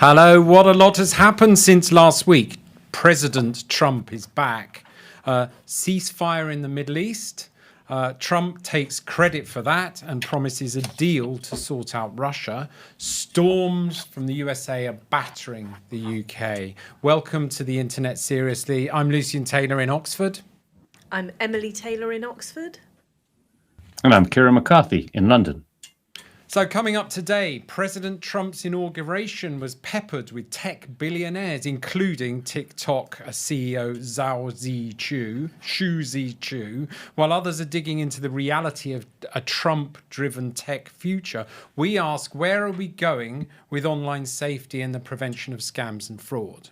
Hello, what a lot has happened since last week. President Trump is back. Ceasefire in the Middle East. Trump takes credit for that and promises a deal to sort out Russia. Storms from the USA are battering the UK. Welcome to the Internet Seriously. I'm Lucian Taylor in Oxford. I'm Emily Taylor in Oxford. And I'm Kieran McCarthy in London. So coming up today, President Trump's inauguration was peppered with tech billionaires, including TikTok CEO Shu Zhiqiu, while others are digging into the reality of a Trump-driven tech future. We ask, where are we going with online safety and the prevention of scams and fraud?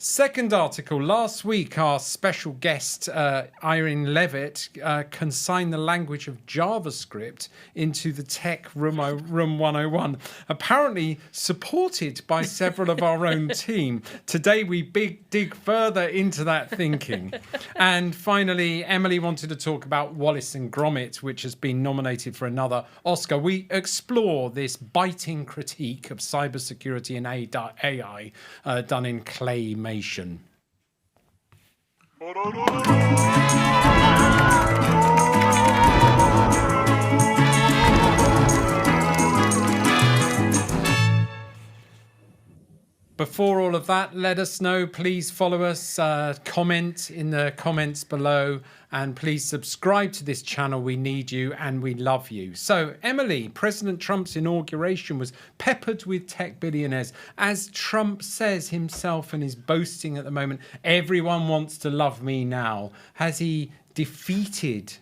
Second article, last week our special guest Irene Levitt consigned the language of JavaScript into the Tech Room 101, apparently supported by several of our own team. Today we dig further into that thinking. And finally, Emily wanted to talk about Wallace and Gromit, which has been nominated for another Oscar. We explore this biting critique of cybersecurity and AI done in claymation. Before all of that, let us know. Please follow us, comment in the comments below, and please subscribe to this channel. We need you and we love you. So, Emily, President Trump's inauguration was peppered with tech billionaires. As Trump says himself and is boasting at the moment, everyone wants to love me now. Has he defeated?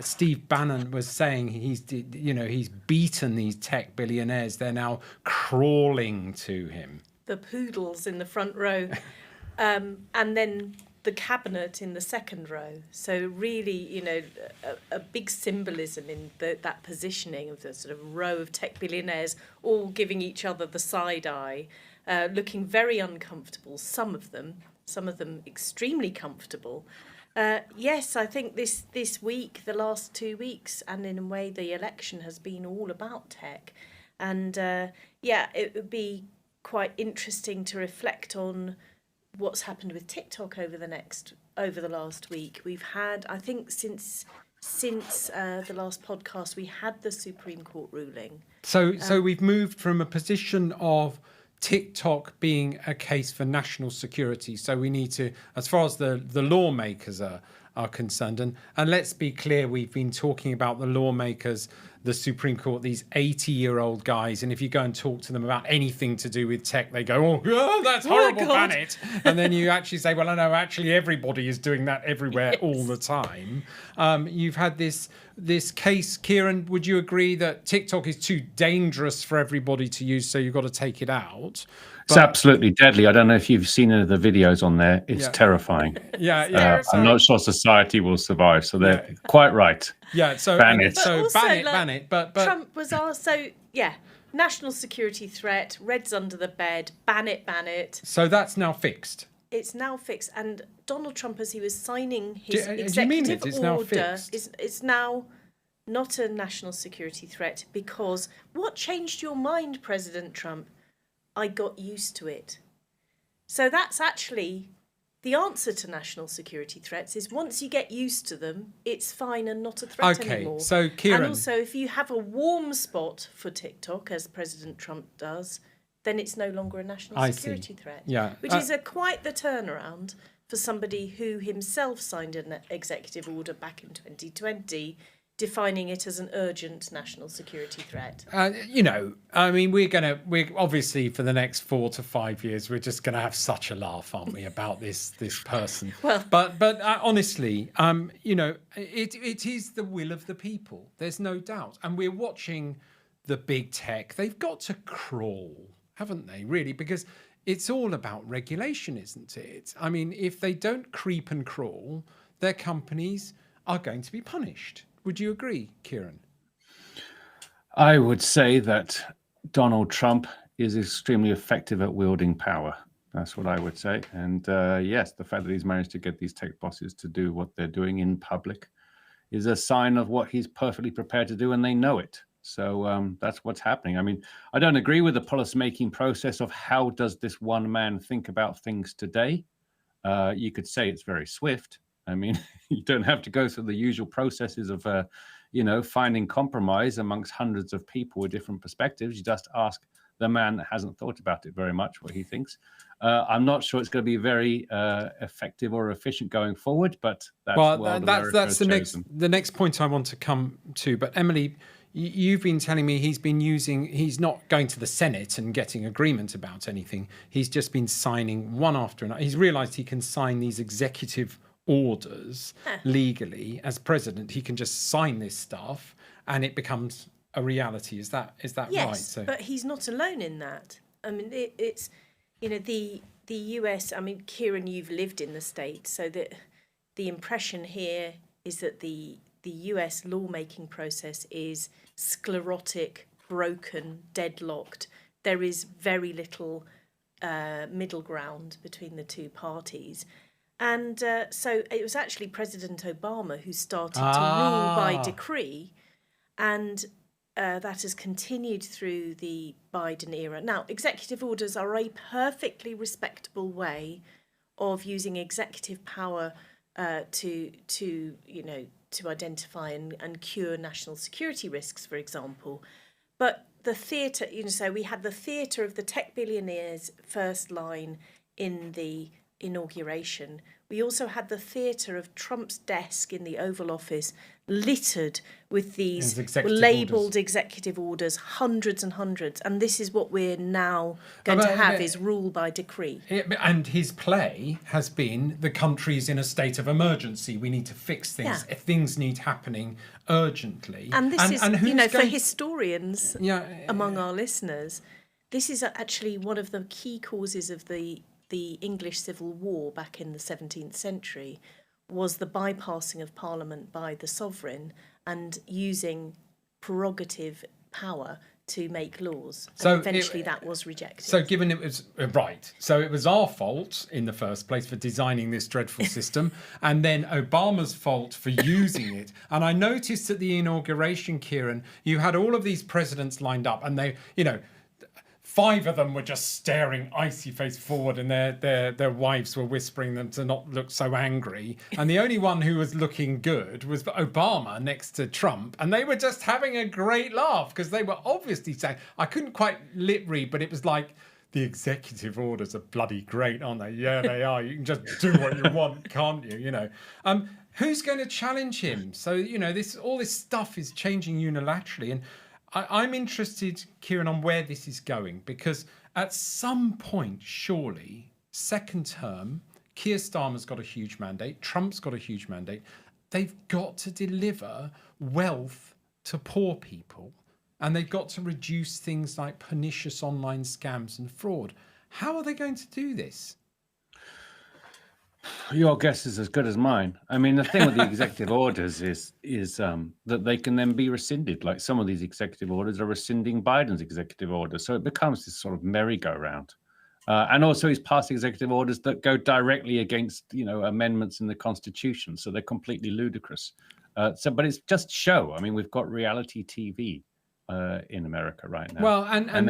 Steve Bannon was saying he's beaten these tech billionaires. They're now crawling to him. The poodles in the front row, and then the cabinet in the second row. So really, a big symbolism in that positioning of the sort of row of tech billionaires all giving each other the side eye, looking very uncomfortable. Some of them extremely comfortable. Yes, I think this week, the last 2 weeks, and in a way the election has been all about tech. And it would be quite interesting to reflect on what's happened with TikTok over the last week. We've had, I think, since the last podcast, we had the Supreme Court ruling. So we've moved from a position of TikTok being a case for national security. So we need to, as far as the lawmakers are concerned, and let's be clear, we've been talking about the lawmakers, the Supreme Court, these 80-year-old guys, and if you go and talk to them about anything to do with tech, they go, oh that's horrible, ban it. And then you actually say, well, no, actually everybody is doing that everywhere all the time. You've had this case. Kieran, would you agree that TikTok is too dangerous for everybody to use, so you've got to take it out? It's absolutely deadly. I don't know if you've seen any of the videos on there. It's terrifying. Yeah. I'm not sure society will survive. So they're quite right. Yeah. So ban it. So ban it. But Trump was also national security threat. Red's under the bed. Ban it. So that's now fixed. It's now fixed. And Donald Trump, as he was signing his executive order, it's now not a national security threat, because what changed your mind, President Trump? I got used to it. So that's actually the answer to national security threats, is once you get used to them, it's fine and not a threat anymore. Okay, so Kieran. And also, if you have a warm spot for TikTok, as President Trump does, then it's no longer a national security threat. Yeah. Which is quite the turnaround for somebody who himself signed an executive order back in 2020, defining it as an urgent national security threat. I mean, we're obviously for the next 4 to 5 years, we're just going to have such a laugh, aren't we, about this person? Well, but honestly, it is the will of the people. There's no doubt, and we're watching the big tech. They've got to crawl, haven't they? Really, because it's all about regulation, isn't it? I mean, if they don't creep and crawl, their companies are going to be punished. Would you agree, Kieran? I would say that Donald Trump is extremely effective at wielding power. That's what I would say. And yes, the fact that he's managed to get these tech bosses to do what they're doing in public is a sign of what he's perfectly prepared to do, and they know it. So that's what's happening. I mean, I don't agree with the policy-making process of how does this one man think about things today. You could say it's very swift. I mean, you don't have to go through the usual processes of, finding compromise amongst hundreds of people with different perspectives. You just ask the man that hasn't thought about it very much what he thinks. I'm not sure it's going to be very effective or efficient going forward, but that's the next point I want to come to. But Emily, you've been telling me he's not going to the Senate and getting agreement about anything. He's just been signing one after another. He's realized he can sign these executive orders legally as president. He can just sign this stuff and it becomes a reality. Is that yes, right? Yes, but he's not alone in that. I mean, it's, the US, I mean, Kieran, you've lived in the States, so that the impression here is that the US lawmaking process is sclerotic, broken, deadlocked. There is very little middle ground between the two parties. And so it was actually President Obama who started to rule by decree, and that has continued through the Biden era. Now, executive orders are a perfectly respectable way of using executive power to identify and cure national security risks, for example. But the theatre, so we had the theatre of the tech billionaires first line in the inauguration. We also had the theatre of Trump's desk in the Oval Office littered with these labelled executive orders, hundreds and hundreds. And this is what we're now going to have is rule by decree. And his play has been the country's in a state of emergency. We need to fix things. Yeah. Things need happening urgently. And this is, for historians among our listeners, this is actually one of the key causes of the English Civil War back in the 17th century, was the bypassing of Parliament by the sovereign and using prerogative power to make laws. So and eventually that was rejected. So given it was so it was our fault in the first place for designing this dreadful system, and then Obama's fault for using it. And I noticed at the inauguration, Kieran, you had all of these presidents lined up, and they, 5 of them were just staring icy-faced forward, and their wives were whispering them to not look so angry. And the only one who was looking good was Obama next to Trump. And they were just having a great laugh because they were obviously saying, I couldn't quite lip read, but it was like, the executive orders are bloody great, aren't they? Yeah, they are. You can just do what you want, can't you? Who's going to challenge him? So, all this stuff is changing unilaterally. And I'm interested, Kieran, on where this is going, because at some point, surely, second term, Keir Starmer's got a huge mandate, Trump's got a huge mandate. They've got to deliver wealth to poor people, and they've got to reduce things like pernicious online scams and fraud. How are they going to do this? Your guess is as good as mine. I mean, the thing with the executive orders is that they can then be rescinded. Like some of these executive orders are rescinding Biden's executive orders. So it becomes this sort of merry-go-round. And also he's passed executive orders that go directly against, amendments in the Constitution. So they're completely ludicrous. But it's just show. I mean, we've got reality TV in America right now. Well, and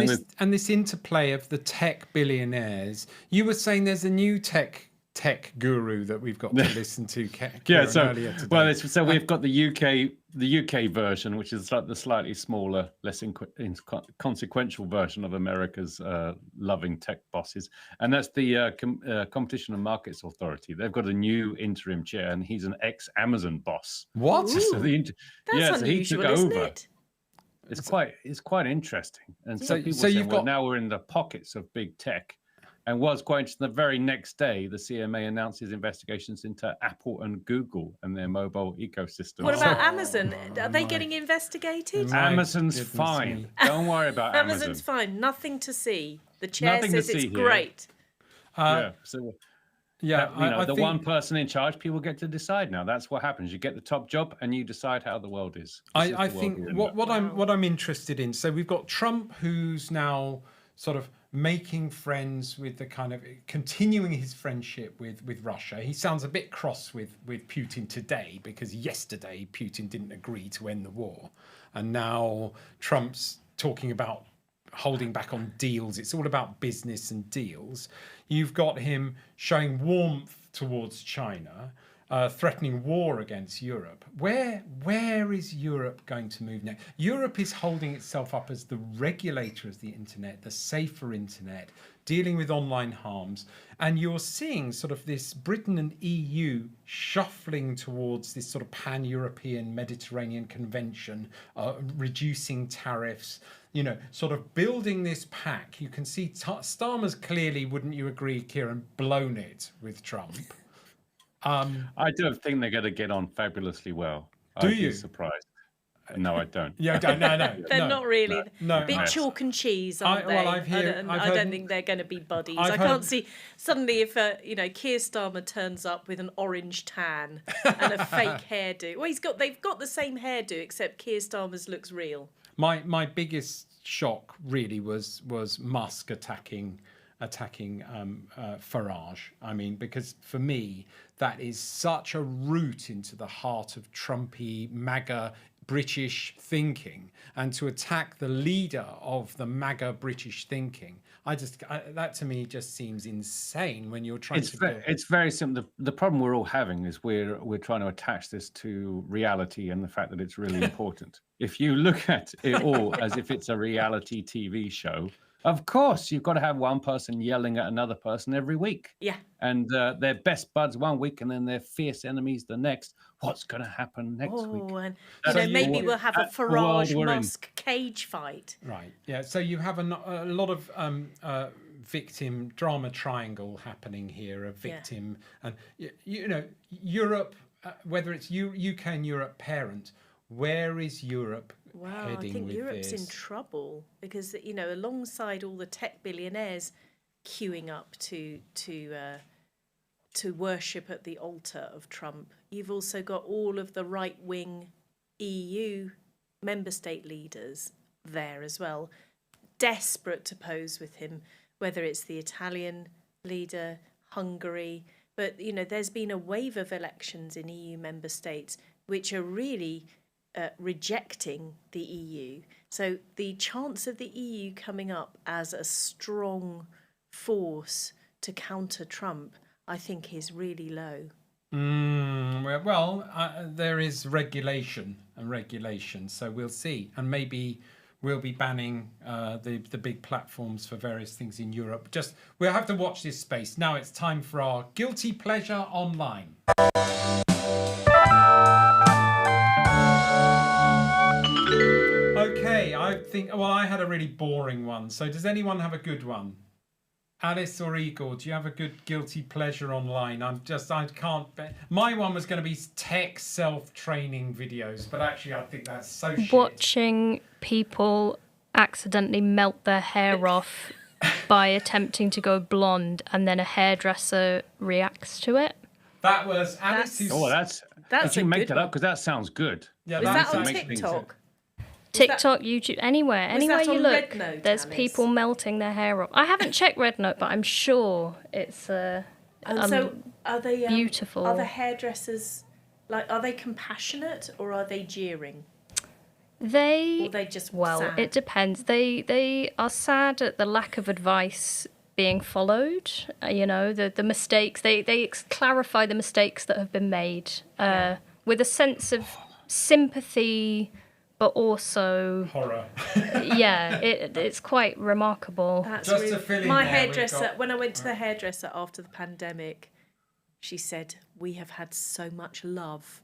this interplay of the tech billionaires. You were saying there's a new tech guru that we've got to listen to. Earlier today. So we've got the UK version, which is like the slightly smaller, less consequential version of America's loving tech bosses, and that's the Competition and Markets Authority. They've got a new interim chair, and he's an ex-Amazon boss. What? Ooh, so that's unusual, he took isn't over. It? It's quite interesting, and so people say, now we're in the pockets of big tech. And what's quite interesting, the very next day, the CMA announces investigations into Apple and Google and their mobile ecosystem. What about Amazon? Are they getting investigated? Amazon's fine. Don't worry about Amazon. Amazon's fine. Nothing to see. The chair says it's great. I think one person in charge, people get to decide now. That's what happens. You get the top job and you decide how the world is. I think what I'm interested in. So we've got Trump, who's now sort of making friends with the kind of continuing his friendship with Russia. He sounds a bit cross with Putin today because yesterday Putin didn't agree to end the war, and now Trump's talking about holding back on deals. It's all about business and deals. You've got him showing warmth towards China, threatening war against Europe. Where is Europe going to move next? Europe is holding itself up as the regulator of the internet, the safer internet, dealing with online harms. And you're seeing sort of this Britain and EU shuffling towards this sort of pan-European Mediterranean convention, reducing tariffs, sort of building this pack. You can see Starmer's clearly, wouldn't you agree, Kieran, blown it with Trump. I don't think they're going to get on fabulously well. Do I'd you? be surprised. No, I don't. Yeah, no. They're not really. No. Bit chalk and cheese, aren't they? Well, I don't think they're going to be buddies. I can't see suddenly if Keir Starmer turns up with an orange tan and a fake hairdo. Well, they've got the same hairdo except Keir Starmer's looks real. My biggest shock really was Musk attacking Farage. I mean, because for me that is such a route into the heart of Trumpy MAGA British thinking, and to attack the leader of the MAGA British thinking, that to me just seems insane when you're trying to. It's very simple. The problem we're all having is we're trying to attach this to reality and the fact that it's really important. If you look at it all as if it's a reality TV show, of course you've got to have one person yelling at another person every week. Yeah. And they're best buds one week and then they're fierce enemies the next. What's going to happen next week? And maybe we'll have a Farage-Musk cage fight. Right. Yeah. So you have a lot of victim drama triangle happening here. A victim, and Europe, whether it's UK and Europe parent, where is Europe Wow, heading I think with Europe's this? in trouble because alongside all the tech billionaires queuing up to worship at the altar of Trump, you've also got all of the right-wing EU member state leaders there as well, desperate to pose with him, whether it's the Italian leader, Hungary, but there's been a wave of elections in EU member states which are really rejecting the EU. So the chance of the EU coming up as a strong force to counter Trump, I think, is really low. There is regulation, so we'll see. And maybe we'll be banning the big platforms for various things in Europe. We'll have to watch this space. Now it's time for our Guilty Pleasure Online. Okay, I had a really boring one. So does anyone have a good one? Alice or Igor, do you have a good guilty pleasure online? I can't. My one was going to be tech self-training videos, but actually I think that's so shit. Watching people accidentally melt their hair off by attempting to go blonde, and then a hairdresser reacts to it. That was Alice. Did you make that up? Because that sounds good. Yeah, was that on TikTok? TikTok, YouTube, anywhere you look, Rednote, there's Alice? people melting their hair off. I haven't checked Rednote, but I'm sure it's so are they beautiful. Are the hairdressers are they compassionate or are they jeering? Or are they just sad? It depends. They are sad at the lack of advice being followed. The mistakes. They clarify the mistakes that have been made with a sense of sympathy, but also horror. It's quite remarkable. Just to fill in my hairdresser, when I went to the hairdresser after the pandemic, she said, "We have had so much love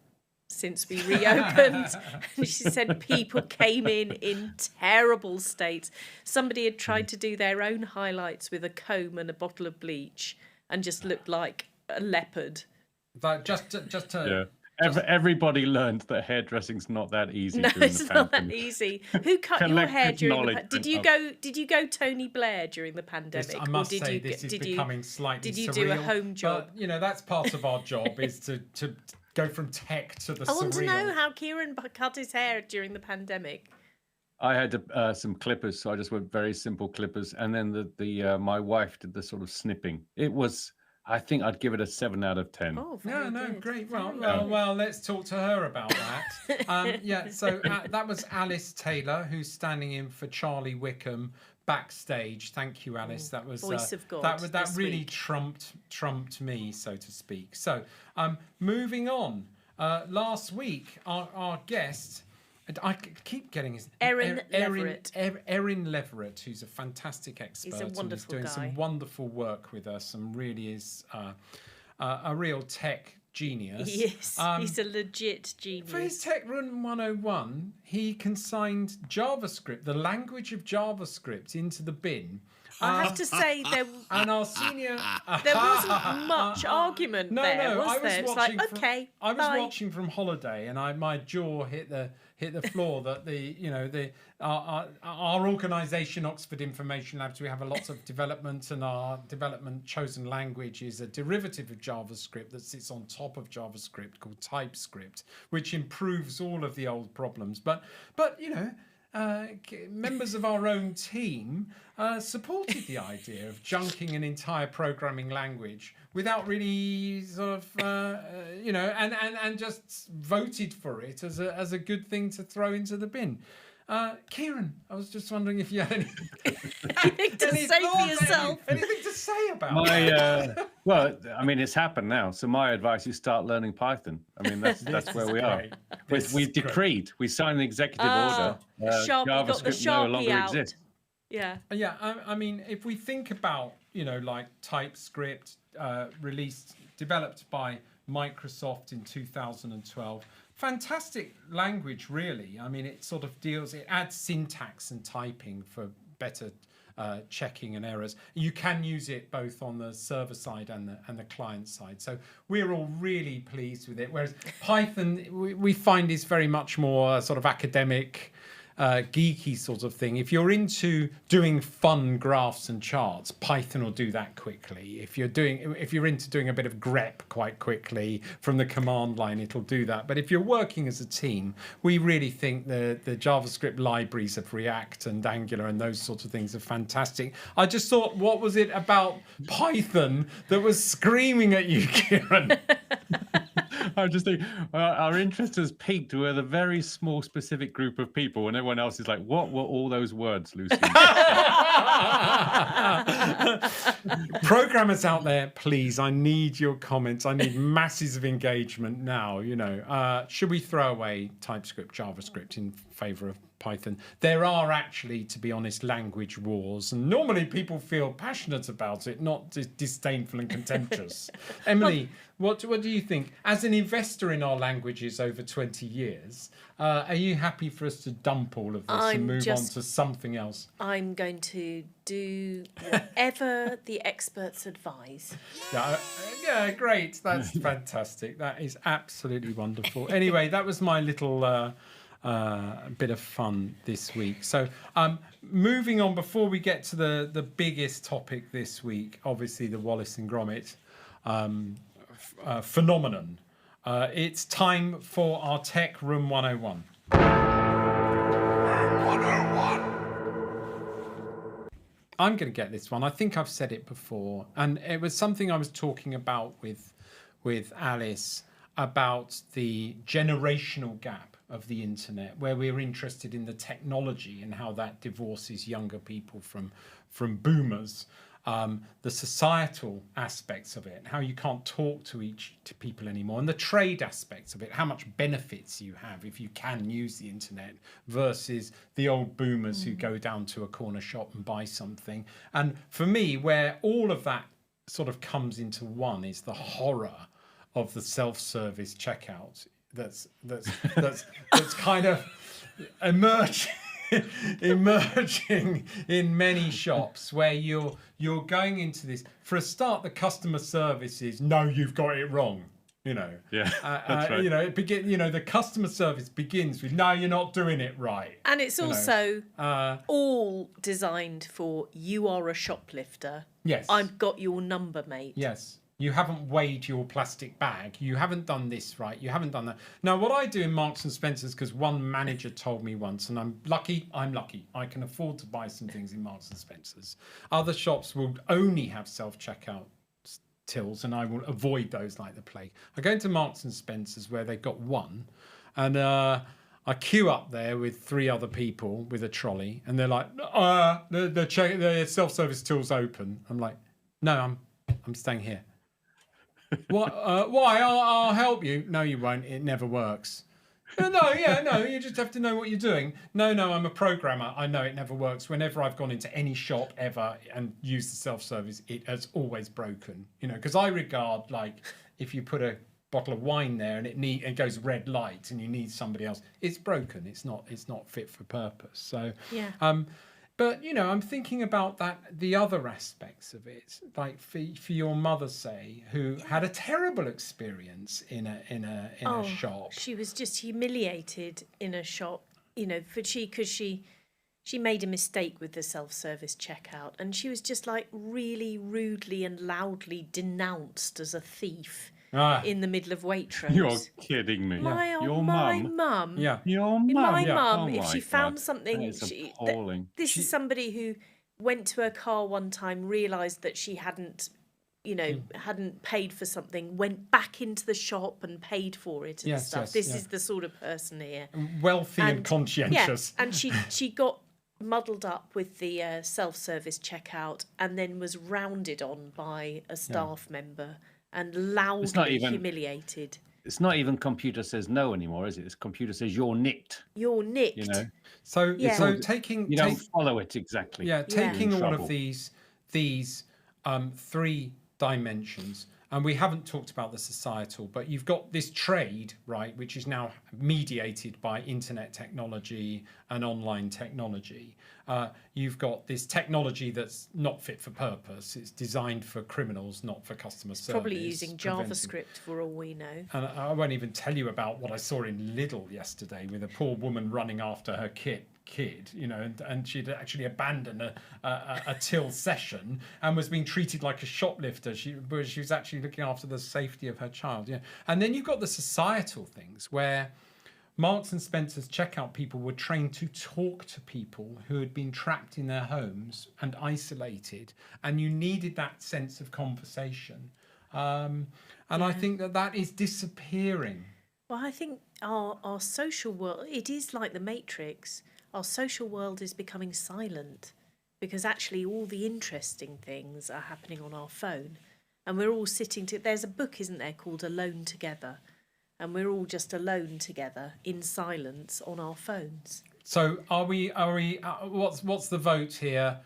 since we reopened." And she said people came in terrible states. Somebody had tried to do their own highlights with a comb and a bottle of bleach and just looked like a leopard. Everybody learned that hairdressing's not that easy. No, it's not that easy. Who cut your hair during the Did you go Tony Blair during the pandemic? I must say this is becoming slightly surreal. Did you do a home job? But, that's part of our job is to go from tech to the surreal. I want to know how Kieran cut his hair during the pandemic. I had some clippers, so I just went very simple clippers, and then the my wife did the sort of snipping. It was, I think I'd give it a 7 out of 10. Oh, very No, good. great. Very Well, good. let's talk to her about that. Yeah, so that was Alice Taylor, who's standing in for Charlie Wickham backstage. Thank you, Alice. That was Voice of God That this really week. trumped me, so to speak. So, moving on. Last week, our guest. I keep getting his Erin Leverett. Erin Leverett, who's a fantastic expert. He's a and wonderful doing guy. some wonderful work with us, and really is a real tech genius. Yes, he's a legit genius. For his Tech Run 101, he consigned JavaScript, the language of JavaScript, into the bin. I have to say, And our senior... there wasn't much argument there, was I was there? It's watching like, from, okay, I was bye. watching from holiday, and my jaw hit the floor. That our organisation, Oxford Information Labs, we have a lot of development, and our development chosen language is a derivative of JavaScript that sits on top of JavaScript called TypeScript, which improves all of the old problems. But members of our own team supported the idea of junking an entire programming language without really sort of, and just voted for it as a good thing to throw into the bin. Kieran, I was just wondering if you had Anything to say for yourself. anything to say about that. Well, I mean, it's happened now. So my advice is start learning Python. I mean, that's where we are. We decreed. We signed the executive order. Sharpie got the JavaScript no Sharpie longer out. exists. Yeah. Yeah, I mean, if we think about, like TypeScript developed by Microsoft in 2012, fantastic language, really. I mean, it adds syntax and typing for better checking and errors. You can use it both on the server side and the client side. So we're all really pleased with it. Whereas Python, we find is very much more sort of academic, geeky sort of thing. If you're into doing fun graphs and charts, Python will do that quickly. If you're into doing a bit of grep quite quickly from the command line, it'll do that. But if you're working as a team, we really think the JavaScript libraries of React and Angular and those sorts of things are fantastic. I just thought, what was it about Python that was screaming at you, Kieran? I'm just thinking, our interest has peaked with a very small, specific group of people, and everyone else is like, "What were all those words, Lucy?" Programmers out there, please, I need your comments. I need masses of engagement now. Should we throw away TypeScript, JavaScript in favour of Python? There are actually, to be honest, language wars, and normally people feel passionate about it, not disdainful and contemptuous. Emily, what do you think? As an investor in our languages over 20 years, are you happy for us to dump all of this and move on to something else? I'm going to do whatever the experts advise. Yeah, great. That's fantastic. That is absolutely wonderful. Anyway, that was my little bit of fun this week. So moving on, before we get to the biggest topic this week, obviously the Wallace and Gromit phenomenon. It's time for our Tech Room 101. I'm going to get this one. I think I've said it before, and it was something I was talking about with Alice about the generational gap of the internet, where we're interested in the technology and how that divorces younger people from boomers. The societal aspects of it, how you can't talk to people anymore, and the trade aspects of it, how much benefits you have if you can use the internet versus the old boomers who go down to a corner shop and buy something. And for me, where all of that sort of comes into one is the horror of the self-service checkout that's kind of emerging in many shops, where you're going into this. For a start, the customer service is, no, you've got it wrong. Yeah, that's right. The customer service begins with, no, you're not doing it right. And it's also all designed for, you are a shoplifter. Yes. I've got your number, mate. Yes. You haven't weighed your plastic bag. You haven't done this right. You haven't done that. Now, what I do in Marks and Spencer's, because one manager told me once, and I'm lucky. I can afford to buy some things in Marks and Spencer's. Other shops will only have self-checkout tills, and I will avoid those like the plague. I go into Marks and Spencer's where they've got one, and I queue up there with 3 other people with a trolley, and they're like, the self-service till's open. I'm like, no, I'm staying here. What? Why? I'll help you. No, you won't. It never works. No, you just have to know what you're doing. No, I'm a programmer. I know it never works. Whenever I've gone into any shop ever and used the self-service, it has always broken. Because I regard, like, if you put a bottle of wine there and it goes red light and you need somebody else, it's broken. It's not fit for purpose. So Yeah. But I'm thinking about the other aspects of it, like for your mother, say, who had a terrible experience in a shop. She was just humiliated in a shop, because she made a mistake with the self-service checkout, and she was just like really rudely and loudly denounced as a thief in the middle of Waitrose. You're kidding me. Your mum. Yeah. Your mum. My mum, Oh if my she found God. something, That is appalling. this is somebody who went to her car one time, realised that she hadn't paid for something, went back into the shop and paid for it and Yes, stuff. yes, This yeah. is the sort of person here. Wealthy and conscientious. Yeah, and she got muddled up with the self-service checkout and then was rounded on by a staff member and loudly humiliated. It's not even computer says no anymore, is it? It's computer says you're nicked. You're nicked. So Yeah. so taking You don't follow it exactly. taking You're in all trouble. of these 3 dimensions, and we haven't talked about the societal, but you've got this trade, right, which is now mediated by internet technology and online technology. You've got this technology that's not fit for purpose. It's designed for criminals, not for customer service. Probably using JavaScript for all we know. And I won't even tell you about what I saw in Lidl yesterday with a poor woman running after her kid, and she'd actually abandoned a till session and was being treated like a shoplifter. She was actually looking after the safety of her child. And then you've got the societal things where Marks and Spencer's checkout people were trained to talk to people who had been trapped in their homes and isolated, and you needed that sense of conversation. I think that is disappearing. Well, I think our social world, it is like the Matrix. Our social world is becoming silent because actually all the interesting things are happening on our phone. And we're all sitting there's a book, isn't there, called Alone Together. And we're all just alone together in silence on our phones. So are we what's the vote here?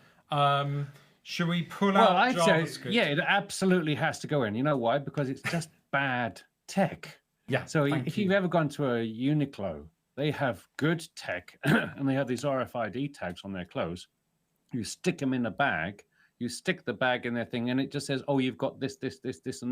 Should we pull out JavaScript? It absolutely has to go in. You know why? Because it's just bad tech. Yeah. So if you've ever gone to a Uniqlo, they have good tech and they have these RFID tags on their clothes. You stick them in a bag, you stick the bag in their thing, and it just says, oh, you've got this, and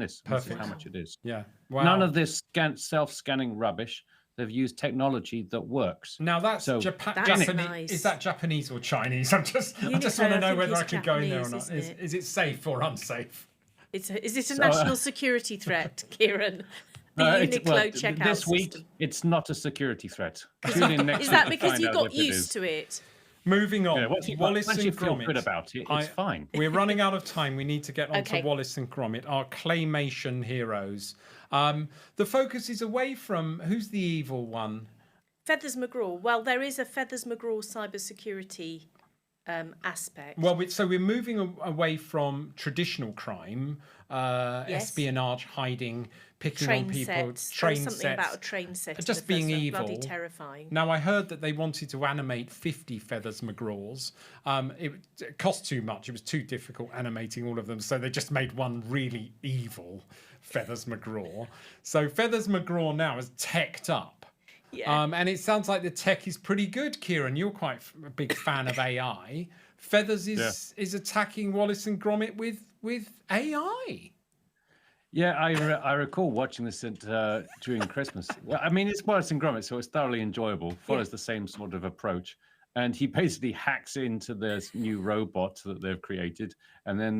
this. Perfect. This is how much it is. Yeah. Wow. None of this self-scanning rubbish. They've used technology that works. Now that's Japanese. Nice. Is that Japanese or Chinese? I just want to know whether I could go in there or not. Is it safe or unsafe? Is it a national security threat, Kieran? The Uniqlo checkout this week, system. it's not a security threat. Tune in next Is that week to because find you out got if it used is. to it? Moving on. Yeah, once you Wallace and feel Gromit. good about it, it's fine. We're running out of time. We need to get on Okay. to Wallace and Gromit, our claymation heroes. The focus is away from who's the evil one. Feathers McGraw. Well, there is a Feathers McGraw cybersecurity aspect. Well, so we're moving away from traditional crime, Yes. espionage, hiding, picking train on people, sets. train There was something sets. about a train set. in Just the being first one. evil. Bloody terrifying. Now, I heard that they wanted to animate 50 Feathers McGraws. It cost too much. It was too difficult animating all of them. So they just made one really evil Feathers McGraw. So Feathers McGraw now is teched up. Yeah. And it sounds like the tech is pretty good, Kieran. You're quite a big fan of AI. Feathers is attacking Wallace and Gromit with AI. Yeah, I recall watching this during Christmas. Well, I mean, it's Wallace and Gromit, so it's thoroughly enjoyable. Follows the same sort of approach, and he basically hacks into this new robot that they've created, and then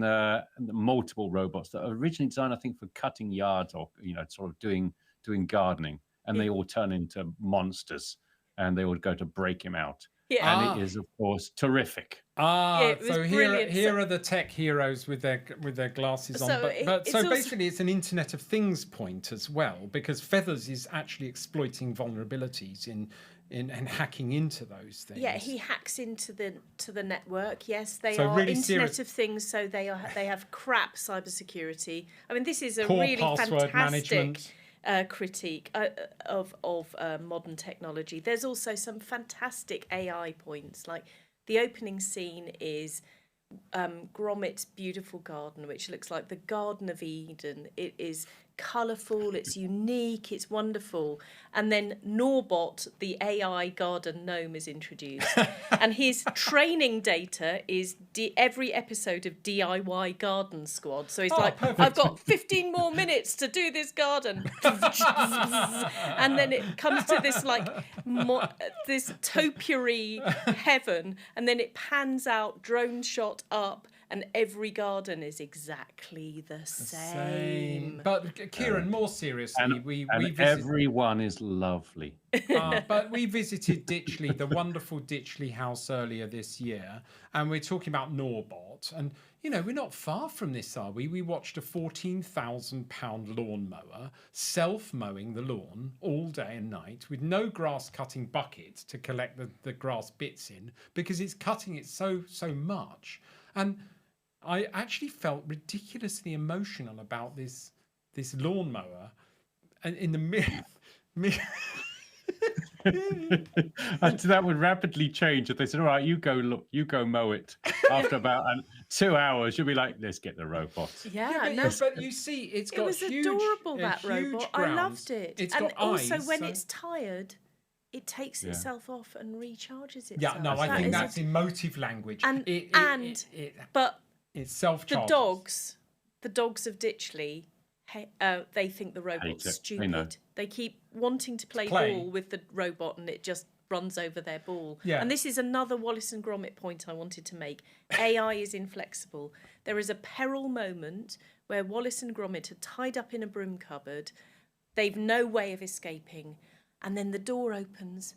multiple robots that are originally designed, I think, for cutting yards or sort of doing gardening, and they all turn into monsters, and they all go to break him out. Yeah. And it is, of course, terrific. It was So brilliant. here are the tech heroes with their glasses on. So But it's so also- basically, it's an Internet of Things point as well, because Feathers is actually exploiting vulnerabilities in hacking into those things. Yeah, he hacks into the network. Yes, they So are really Internet serious- of Things, so they have crap cybersecurity. I mean, this is a Poor really password fantastic management. critique of modern technology. There's also some fantastic AI points, like the opening scene is Gromit's beautiful garden, which looks like the Garden of Eden. It is colourful, it's unique, it's wonderful. And then Norbot, the AI garden gnome, is introduced. And his training data is every episode of DIY Garden Squad. So he's perfect. I've got 15 more minutes to do this garden. And then it comes to this this topiary heaven, and then it pans out, drone shot up, and every garden is exactly the same. But Kieran, more seriously, And we visited, everyone is lovely. but we visited Ditchley, the wonderful Ditchley house earlier this year, and we're talking about Norbot. And we're not far from this, are we? We watched a £14,000 lawnmower self-mowing the lawn all day and night with no grass cutting bucket to collect the grass bits in, because it's cutting it so much. And I actually felt ridiculously emotional about this lawnmower, and in the And that would rapidly change if they said, "All right, you go mow it." After about 2 hours, you'll be like, "Let's get the robot." but you see, it was adorable, that robot. I loved it. It's and got also, eyes, when so- it's tired, it takes itself off and recharges itself. Yeah, no, I think is that's emotive language. But it's self-charging. the dogs of Ditchley, they think the robot's it. stupid. They keep wanting to play ball with the robot, and it just runs over their ball. Yeah. And this is another Wallace and Gromit point I wanted to make. AI is inflexible. There is a peril moment where Wallace and Gromit are tied up in a broom cupboard. They've no way of escaping. And then the door opens,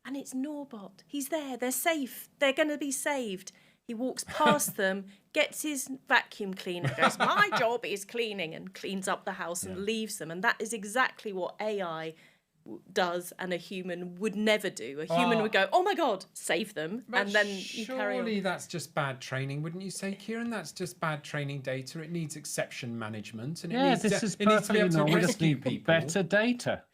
and it's Norbot. He's there. They're safe. They're going to be saved. He walks past them, gets his vacuum cleaner, goes, "My job is cleaning," and cleans up the house and leaves them. And that is exactly what AI does, and a human would never do. A human would go, "Oh my God, save them," and then you carry on. Surely that's just bad training, wouldn't you say, Kieran? That's just bad training data. It needs exception management, and This is it needs to be able to we just rescue need people. better data.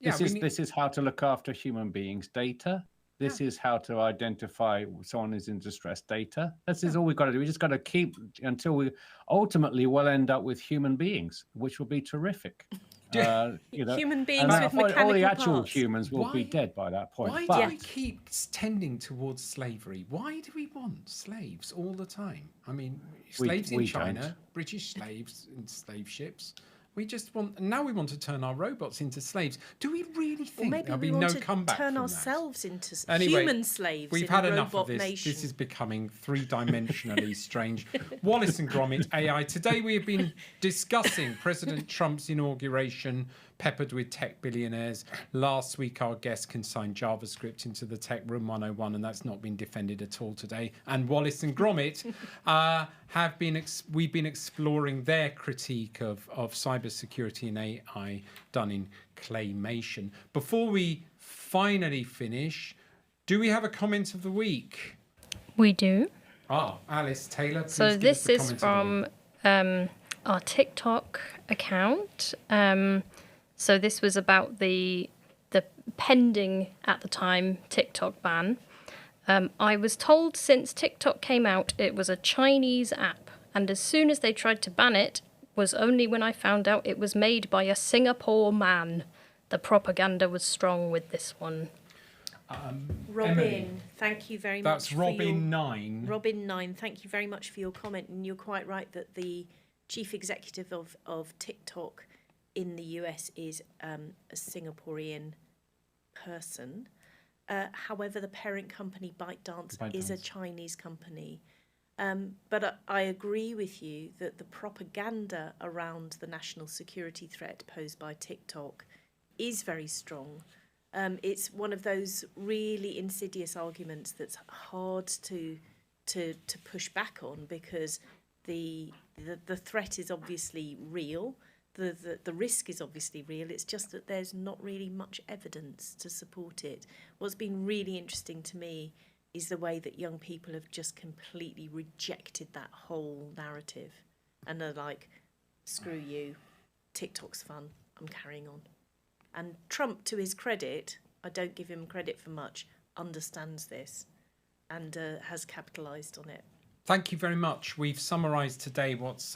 This is how to look after human beings' data. This is how to identify someone who's in distress data. This is all we've got to do. We just got to keep until we ultimately will end up with human beings, which will be terrific. Human beings and with mechanical all the actual parts. humans will be dead by that point. Why But do we keep tending towards slavery? Why do we want slaves all the time? I mean, slaves in we China, don't. British slaves in slave ships. We just want, now we want to turn our robots into slaves. Do we really think Maybe there'll we be want no to comeback turn from ourselves into Anyway, human slaves. We've in had a enough robot of this. nation. This is becoming three-dimensionally strange. Wallace and Gromit AI. Today we have been discussing President Trump's inauguration, peppered with tech billionaires. Last week our guest consigned JavaScript into the Tech Room 101, and that's not been defended at all today. And Wallace and Gromit we've been exploring their critique of cybersecurity and AI done in claymation. Before we finally finish, do we have a comment of the week? We do. Alice Taylor, please So give this us the is comment of the from week. our TikTok account. So this was about the pending at the time TikTok ban. I was told since TikTok came out it was a Chinese app, and as soon as they tried to ban it was only when I found out it was made by a Singapore man. The propaganda was strong with this one. Robin, Emily, thank you very that's much. Robin9. Robin9, thank you very much for your comment. And you're quite right that the chief executive of TikTok in the US is a Singaporean person. However, the parent company ByteDance is a ByteDance. Chinese company. But I agree with you that the propaganda around the national security threat posed by TikTok is very strong. It's one of those really insidious arguments that's hard to push back on, because the threat is obviously real. The risk is obviously real. It's just that there's not really much evidence to support it. What's been really interesting to me is the way that young people have just completely rejected that whole narrative, and they're like, screw you, TikTok's fun, I'm carrying on. And Trump, to his credit, I don't give him credit for much, understands this and has capitalised on it. Thank you very much. We've summarised today what's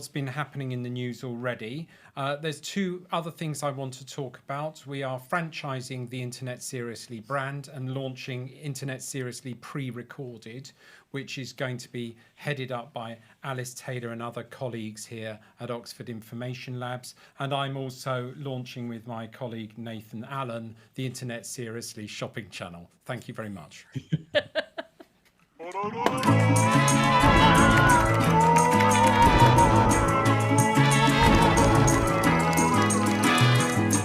been happening in the news already. There's two other things I want to talk about. We are franchising the Internet Seriously brand and launching Internet Seriously pre-recorded, which is going to be headed up by Alice Taylor and other colleagues here at Oxford Information Labs. And I'm also launching with my colleague Nathan Allen the Internet Seriously shopping channel. Thank you very much.